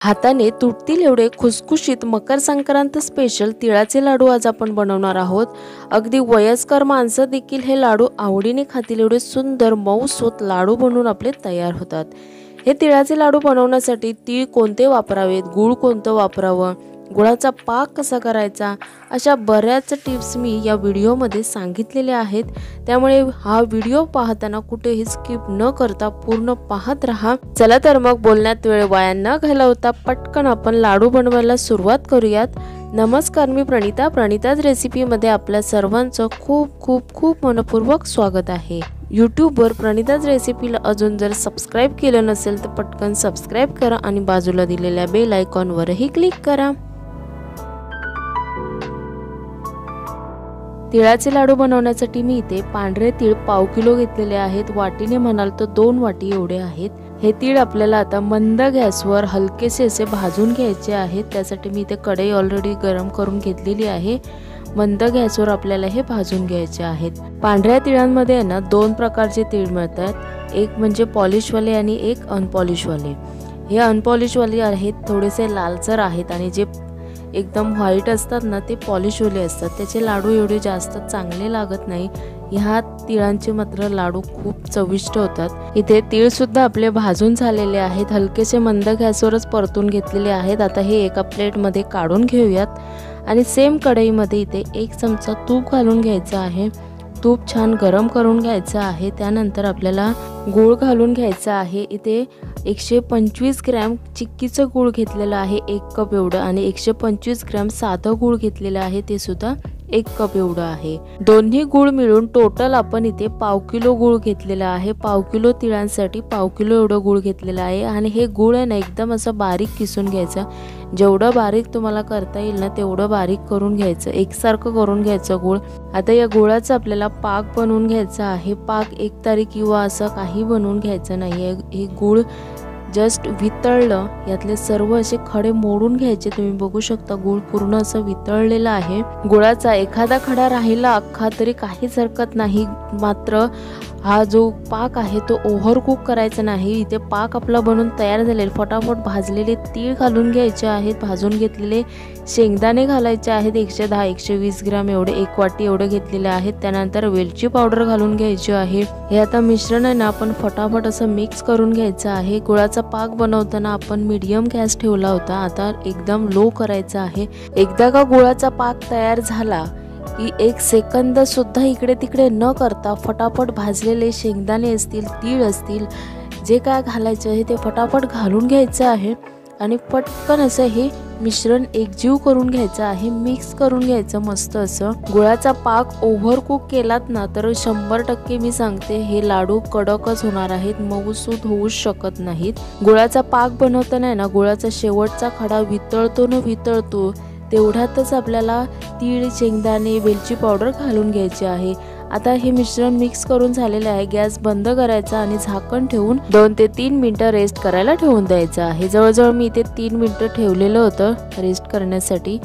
हाताने तुटतील एवढे खुसखुशीत मकर संक्रांत स्पेशल तिळाचे लाडू आज आपण बनवणार आहोत। अगदी वयस्कर माणसं देखील हे लाडू आवडीने खातील एवढे सुंदर मऊसूत लाडू बनवून आपले तयार होतात। हे तिळाचे लाडू बनवण्यासाठी तीळ कोणते वापरावेत, गूळ कोणतं वापरावं, गुळाचा पाक कसा करायचा, अशा बऱ्याच टिप्स मी या व्हिडिओमध्ये सांगितलेल्या आहेत। त्यामुळे हा व्हिडिओ पाहताना कुठेही स्किप न करता पूर्ण पाहत रहा। चला तर मग बोलण्यात वेळ वाया न घालवता पटकन आपण लाडू बनवायला सुरुवात करूयात। नमस्कार, मी प्रणिताज रेसिपीमध्ये आपल्या सर्वांचं खूप खूप खूप मनपूर्वक स्वागत आहे। यूट्यूबवर प्रणिताज रेसिपीला अजून जर सबस्क्राइब केलं नसेल तर पटकन सबस्क्राइब करा आणि बाजूला दिलेल्या बेल आयकॉनवरही क्लिक करा। तिळाचे लाडू बनवण्यासाठी मी इथे पांढरे तीळ पाव किलो घेतलेले आहेत। वाटीने म्हणाल तर 2 वाटी एवढे आहेत। हे तीळ आपल्याला आता मंद गॅसवर हलकेसे असे भाजून घ्यायचे आहेत। त्यासाठी मी इथे कढई ऑलरेडी गरम करून घेतलेली आहे। मंद गॅसवर आपल्याला हे भाजून घ्यायचे आहेत। पांढऱ्या तिळांमध्ये ना 2 प्रकारचे तीळ मिळतात, एक म्हणजे पॉलिशवाले आणि एक अनपॉलिशवाले। हे अनपॉलिशवाले आहेत थोडेसे लालसर आहेत आणि जे एकदम व्हाईट असतात ना ते पॉलिशवाले असतात। त्याचे लाडू एवढे जास्त चांगले लागत नाही। ह्या तिळांचे मात्र लाडू खूप चविष्ट होतात। इथे तीळ सुद्धा आपले भाजून झालेले आहेत, हलकेसे मंद गॅसवरच परतून घेतलेले आहेत। आता हे एका प्लेटमध्ये काढून घेऊयात आणि सेम कढईमध्ये इथे 1 चमचा तूप घालून घ्यायचं आहे। तूप छान गरम करून घ्यायचं आहे। त्यानंतर आपल्याला गूळ घालून घ्यायचा आहे। इथे 125 ग्रॅम चिक्कीचं गूळ घेतलेलं आहे 1 कप एवढं, आणि 125 ग्रॅम साधं गूळ घेतलेलं आहे ते सुद्धा 1 कप एवढं आहे। दोन्ही गूळ मिळून टोटल आपण इथे पाव किलो गूळ घेतलेला आहे। पाव किलो तिळांसाठी पाव किलो एवढं गूळ घेतलेलं आहे। आणि हे गूळ आहे ना एकदम असं बारीक किसून घ्यायचं, जेवढं बारीक तुम्हाला करता येईल ना तेवढं बारीक करून घ्यायचं, एकसारखं करून घ्यायचं गूळ। आता या गुळाचा आपल्याला पाक बनवून घ्यायचा आहे। पाक एकतारी किंवा असं काही बनवून घ्यायचं नाही आहे। हे गूळ जस्ट वितळलं, यातले सर्व असे खडे मोडून घ्यायचे। तुम्ही बघू शकता गूळ पूर्ण असं वितळलेला आहे। गुळाचा एखादा खडा राहिला अख्खा तरी काहीच हरकत नाही, मात्र हा जो पाक आहे तो ओव्हर कुक करायचा नाही। इथे पाक आपला बनवून तयार झालेला, फटाफट भाजलेले तीळ घालून घ्यायचे आहेत, भाजून घेतलेले शेंगदाणे घालायचे आहेत 110-120 ग्रॅम एवढे, 1 वाटी एवढे घेतलेले आहेत। त्यानंतर वेलची पावडर घालून घ्यायची आहे। हे आता मिश्रण आहे ना आपण फटाफट असं मिक्स करून घ्यायचं आहे। गुळाचा पाक बनवताना आपण मीडियम गॅस ठेवला होता, आता एकदम लो करायचा आहे। एकदा का गुळाचा पाक तयार झाला की 1 सेकंद सुद्धा इकडे तिकडे न करता फटाफट भाजलेले शेंगदाणे असतील, तीळ असतील, जे काय घालायचं आहे ते फटाफट घालून घ्यायचं आहे आणि पटकन असं हे मिश्रण एकजीव करून घ्यायचं आहे, मिक्स करून घ्यायचं मस्त असं। गुळाचा पाक ओव्हर कुक केलात ना तर 100% मी सांगते हे लाडू कडकच होणार आहेत, मऊसूत होऊ शकत नाहीत। गुळाचा पाक बनवताना ना गुळाचा शेवटचा खडा वितळतो न वितळतो तेवढ्यातच आपल्याला तीळ, शेंगदाणे, वेलची पावडर घालून घ्यायची आहे। आता हे मिश्रण मिक्स करून झालेले आहे। गॅस बंद करायचा आणि झाकण ठेवून 2 ते 3 मिनिटं रेस्ट करायला ठेवून द्यायचं आहे। जवळजवळ मी इथे 3 मिनिटं ठेवलेलं होतं रेस्ट करण्यासाठी।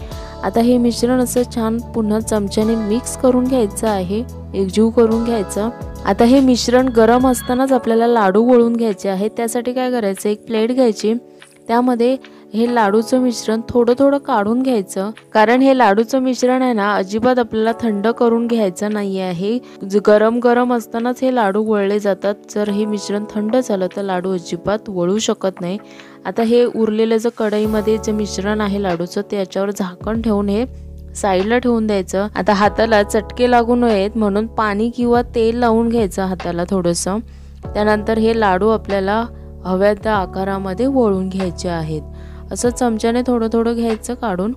आता हे मिश्रण असं छान पुन्हा चमच्याने मिक्स करून घ्यायचं आहे, एकजीव करून घ्यायचं। आता हे मिश्रण गरम असतानाच आपल्याला लाडू वळून घ्यायचे आहे। त्यासाठी काय करायचं, एक प्लेट घ्यायची, त्यामध्ये हे लाडूचं मिश्रण थोडं थोडं काढून घ्यायचं, कारण हे लाडूचं मिश्रण आहे ना अजिबात आपल्याला थंड करून घ्यायचं नाही आहे। गरम गरम असतानाच हे लाडू वळले जातात, जर हे मिश्रण थंड झालं तर लाडू अजिबात वळू शकत नाही। आता हे उरलेलं जे कढईमध्ये जे मिश्रण आहे लाडूचं त्याच्यावर झाकण ठेवून हे साईडला ठेवून द्यायचं। आता हाताला चटके लागू नयेत म्हणून पाणी किंवा तेल लावून घ्यायचं हाताला थोडंसं। त्यानंतर हे लाडू आपल्याला हव्या त्या आकारामध्ये वळून घ्यायचे आहेत। असं चमच्याने थोडं थोडं घ्यायचं काढून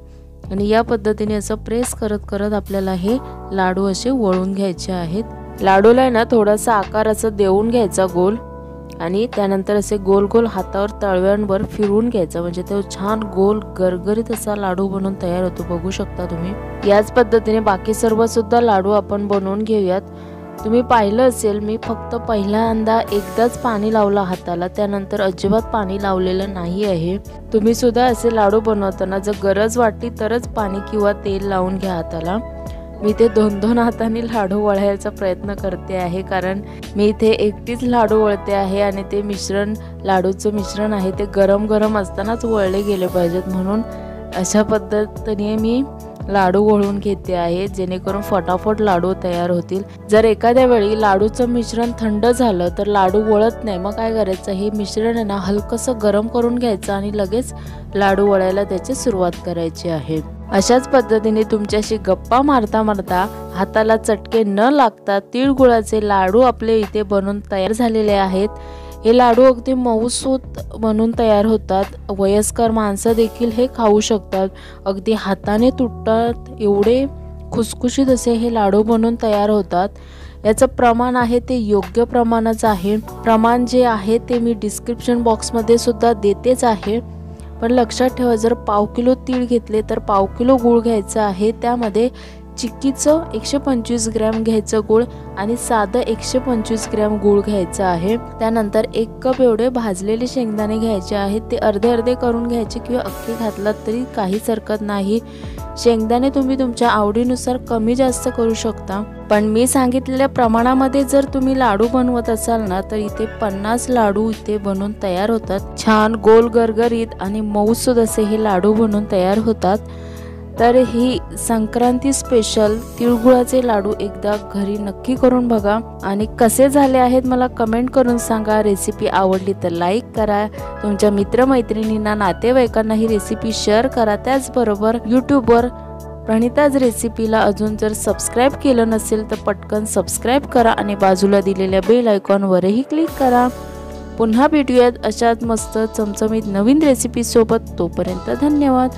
आणि या पद्धतीने असं प्रेस करत करत आपल्याला हे लाडू असे वळून घ्यायचे आहेत। लाडूला ना थोडासा आकार असं देऊन घ्यायचा गोल, आणि त्यानंतर असे गोल गोल हातावर तळव्यांवर फिरवून घ्यायचं, म्हणजे तो छान गोल गरगरीत असा लाडू बनवून तयार होतो। बघू शकता तुम्ही। याच पद्धतीने बाकी सर्व सुद्धा लाडू आपण बनवून घेऊयात। तुम्ही पाहिलं असेल मी फक्त पहिल्यांदा एकदाच पाणी लावलं हाताला, त्यानंतर अजिबात पाणी लावलेलं नाही आहे। तुम्ही सुद्धा असे लाडू बनवताना जर गरज वाटली तरच पाणी किंवा तेल लावून घ्या हाताला। मी ते 2-2 हातांनी लाडू वळायचा प्रयत्न करते आहे, कारण मी इथे एकटीच लाडू वळते आहे आणि ते मिश्रण, लाडूचं मिश्रण आहे ते गरम गरम असतानाच वळले गेले पाहिजेत, म्हणून अशा पद्धतीने मी लाडू वळून घेते आहे, जेणेकरून फटाफट लाडू तयार होतील। जर एखाद्या वेळी लाडूचं मिश्रण थंड झालं तर लाडू वळत नाही, मग काय करायचं, हे मिश्रण आहे ना हलकंसं गरम करून घ्यायचं आणि लगेच लाडू वळायला त्याची सुरुवात करायची आहे। अशाच पद्धतीने तुमच्याशी गप्पा मारता मारता हाताला चटके न लागता तिळगुळाचे लाडू आपले इथे बनून तयार झालेले आहेत। हे लाडू अगदी मऊसूत बनून तयार होतात, वयस्कर माणसं देखील हे खाऊ शकतात, अगदी हाताने तुटतात एवढे खुसखुशीत असे हे लाडू बनून तयार होतात। याचं प्रमाण आहे ते योग्य प्रमाणाचं आहे, प्रमाण जे आहे ते मी डिस्क्रिप्शन बॉक्समध्ये सुद्धा देतेच आहे। पण लक्षात ठेवा, जर पाव किलो तीळ घेतले तर पाव किलो गूळ घ्यायचा आहे, त्यामध्ये चिक्कीचं 125 ग्रॅम घ्यायचं गूळ आणि साधं 125 ग्रॅम गूळ घ्यायचं आहे। त्यानंतर 1 कप एवढे भाजलेले शेंगदाणे घ्यायचे आहेत, ते अर्धे अर्धे करून घ्यायचे किंवा अख्खे घातलात तरी काहीच हरकत नाही। शेंगदाणे तुम्ही तुमच्या आवडीनुसार कमी जास्त करू शकता, पण मी सांगितलेल्या प्रमाणामध्ये जर तुम्ही लाडू बनवत असाल ना तर इथे 50 लाडू इथे बनून तयार होतात। छान गोल गरगरीत आणि मऊसूद असे हे लाडू बनून तयार होतात। तर ही संक्रांती स्पेशल तिळगुळाचे लाडू एकदा घरी नक्की करून बघा आणि कसे झाले आहेत मला कमेंट करून सांगा। रेसिपी आवडली तर लाईक करा, तुमच्या मित्रमैत्रिणींना, नातेवाईकांना ही रेसिपी शेअर करा। त्याचबरोबर यूट्यूबवर प्रणिताज रेसिपीला अजून जर सबस्क्राईब केलं नसेल तर पटकन सबस्क्राईब करा आणि बाजूला दिलेल्या बेल आयकॉनवरही क्लिक करा। पुन्हा भेटूयात अशाच मस्त चमचमीत नवीन रेसिपी सोबत, तोपर्यंत धन्यवाद।